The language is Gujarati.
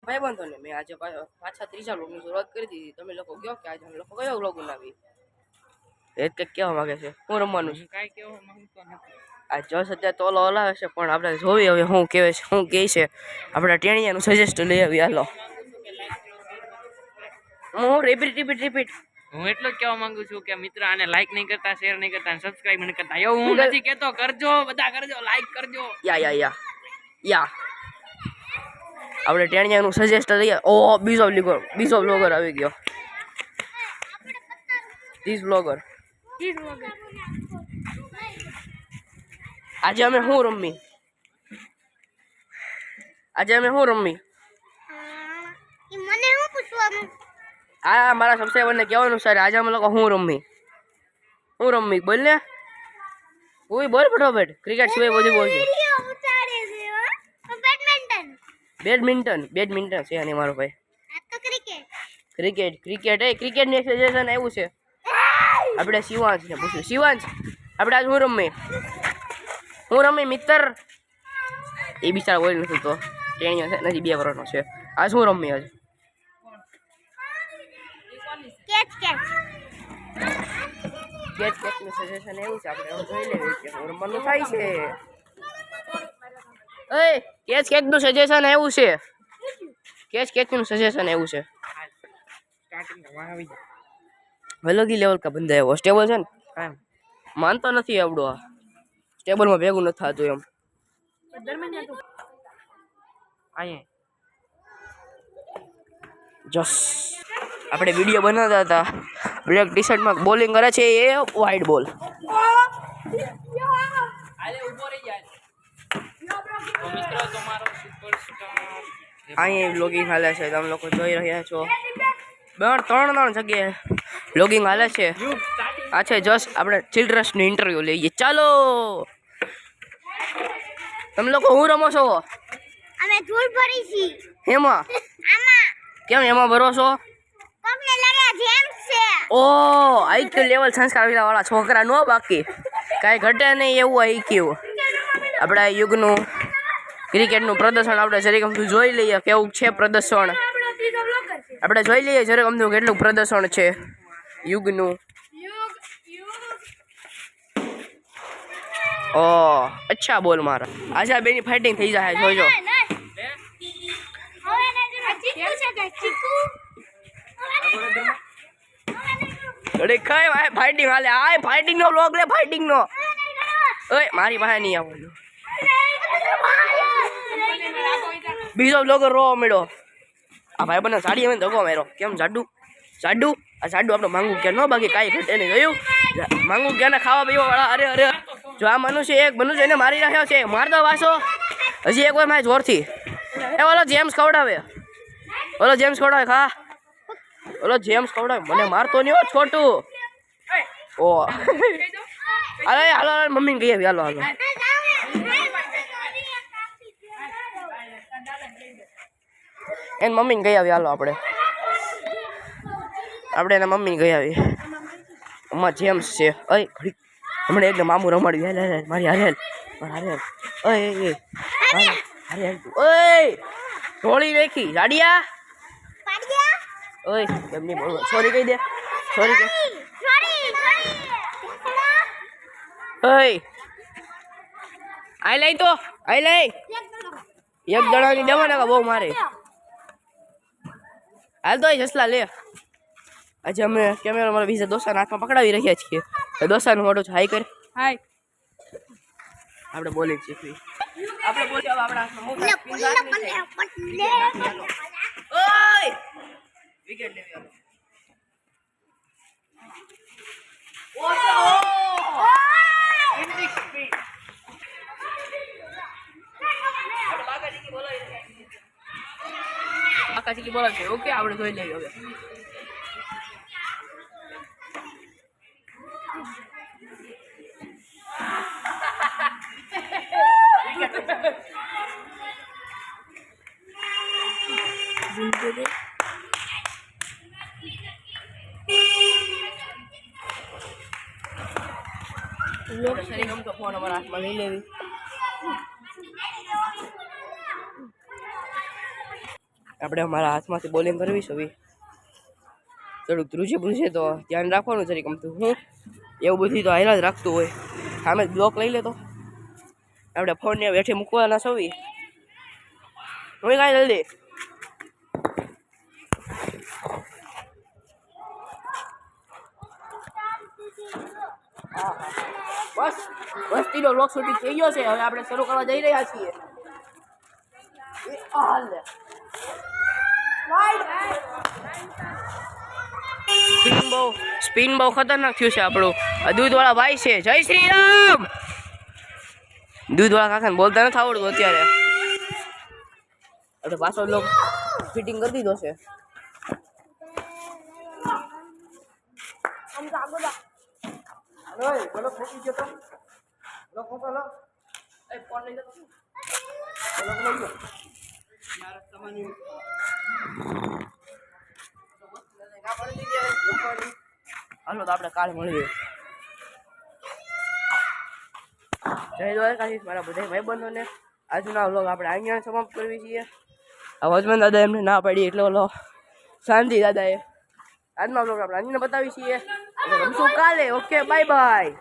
ભાઈ બંધો ને મેં આજે પાછા ત્રીજા વ્લોગની શરૂઆત કરી દીધી. તમે લોકો કહો કે આજે અમે લોકો કયો વ્લોગ બનાવી? એ કંઈક કહેવા માંગે છે. હું રમવાનું છું કાંઈ કહેવા માંગતો નથી. આ જસ અત્યારે તોલો હલાવે છે, પણ આપણે જોવી હવે શું કહે છે, શું કહે છે. આપણા ટેણિયાનું સજેસ્ટ લઈ આવી. હાલો હું રિપીટ હું એટલું જ કહેવા માંગુ છું કે મિત્ર આને લાઈક નહીં કરતા, શેર નહીં કરતા, સબસ્ક્રાઇબ નહીં કરતા. એવું હું નથી કહેતો, કરજો બધા, કરજો લાઈક કરજો. યા આપણે ટેણિયાનું સજેસ્ટ લઈએ. ઓ બીજો બ્લોગર આવી ગયો. This blogger. આજે અમે શું રમી? મને હું પૂછવાનું? આ મારા સબસ્ક્રાઈબરને કહેવાનું સર, આજે અમે લોકો શું રમી બોલ ને. ઓય બોલ ફટાફટ. ક્રિકેટ સિવાય બધું બોલ છે. બેડમિન્ટન છે અને મારો ભાઈ ક્રિકેટ ક્રિકેટની સજેશન આવ્યું છે. આપણે શિવાંશને પૂછ્યું. શિવાંશ, આપણે આજ હું રમી મિત્ર? એ બિચારા બોલી નથી તો ટેણીઓ છે નથી, 2 વર્ષનો છે. આજ હું રમી? આજ કેચનું સજેશન એવું છે. આપણે જોઈ લેવું કે હું રમવાનું થાય છે. કેચનું સજેશન એવું છે. કેચનું સજેશન એવું છે. વેલોગી લેવલ કા બંદા એવો સ્ટેબલ છે ને, માનતો નથી આવડો. આ સ્ટેબલમાં ભેગું નથી થતું એમ. જસ આપણે વિડીયો બનાવતા હતા. બ્લેક ટી શર્ટમાં બોલિંગ કરે છે, એ વાઇડ બોલ. અહીંયા વ્લોગિંગ હાલે છે, તમે લોકો જોઈ રહ્યા છો. 3 જગ્યાએ વ્લોગિંગ હાલે છે. આ છે જસ્ટ આપણે ચિલ્ડ્રન્સની ઇન્ટરવ્યુ લઈએ. ચાલો તમે લોકો હું રમો છો? અમે ધૂળ ભરી છી. એમાં કેમ એમાં ભરો છો? કોમને લાગે જેમ્સ છે. ઓ આઈક્યુ લેવલ સંસ્કાર વાળા છોકરા નો, બાકી કાંઈ ઘટે નહીં એવું આઈક્યુ. આપણા યુગનું ક્રિકેટનું પ્રદર્શન આપણે જરીક અમથું જોઈ લઈએ કેવું છે પ્રદર્શન. આપણે જોઈ લઈએ જરીક અમથું કેટલું પ્રદર્શન છે યુગનું. ઓ અચ્છા બોલ મારા. આજે આ બેની ફાઇટિંગ થઈ જાય, જોજો. ફાઇટિંગ હાલે. આ ફાઇટિંગ નો વ્લોગ લે, ફાઇટિંગ નો. ઓય મારી પાસે નહીં આવવાનું. બીજો વ્લોગર રો મેળો. આ ભાઈ બને સાડી અમે ધગો મેરો. કેમ જાડુ આ જાડુ આપણે માંગવું કે ન, બાકી કાંઈ ઘટે નહીં. જોયું માંગવું કે ને ખાવા પીવા વાળા. અરે જો આ મનુષ્ય એને મારી રાખ્યો છે. માર દો વાસો. હજી એક વાર મારે જોરથી. ઓલો જેમ્સ ખવડાવે ખા. ઓલો જેમ્સ ખવડાવે. મને મારતો નહીં હો છોટું. ઓ હાલો મમ્મીને કહી આવી. હાલો એને મમ્મીને કહી આવી. હાલો આપણે એના મમ્મીને કહી આવી. અમાર જેમ્સ છે. હમણાં એકદમ મામું રમાડ્યું. મારી હારે ઢોળી નાખી જાડિયા. ઓય કેમ નહીં બોલો? સોરી કહી દે. સોરી કે આઈ લઈ તો આઈ લઈ. એક જણાની દેવાના બહુ મારે. હાલ તો જસલા લે. આજે અમે કેમેરા મારા બીજા દોસ્તાના હાથમાં પકડાવી રહ્યા છીએ. દોસ્તાનું મોટું છે. હાઈ કર. હાય. આપણે બોલી શીખવી. આપણે બોલી આપણા હાથમાં ઓય વિકેટ લેવી. આકાશી બોલાવ છે. ઓકે આપણે જોઈ લઈએ હવે. ફોન અમારા હાથમાં લઈ લેવી. આપણે અમારા હાથમાંથી બોલિંગ કરવી છે હવે થોડુંક ધ્રુજે તો ધ્યાન રાખવાનું જરી ગમતું હું એવું બધું તો હાઈલા જ રાખતું હોય સામે જ બ્લોક લઈ લે તો આપણે ફોનને બેઠે મૂકવાના સવી હું કાંઈ જલ્દી બસ વસ્તીનો લોક શૂટિંગ થઈ ગયો છે હવે આપણે શરૂ કરવા જઈ રહ્યા છીએ સ્પિન બહુ ખતરનાક થયું છે આપણું દૂધવાળા ભાઈ છે જય શ્રી રામ દૂધવાળા કાકાને બોલતા નથી આવડતું અત્યારે એટલે પાછો લોક ફિટિંગ કરી દીધો છે હાલો તો આપણે કાલ મળીએ જય દ્વારકાધીશ મારા બધા ભાઈબંધોને આજના વ્લોગ આપણે અહીંયા સમાપ્ત કરવી છીએ આ વજમાન દાદા એમને ના પાડી એટલે ઓલો શાંતિ દાદાએ આજના વ્લોગ આપણે અહીંયા બતાવી છીએ એટલે ગમશું કાલે ઓકે બાય બાય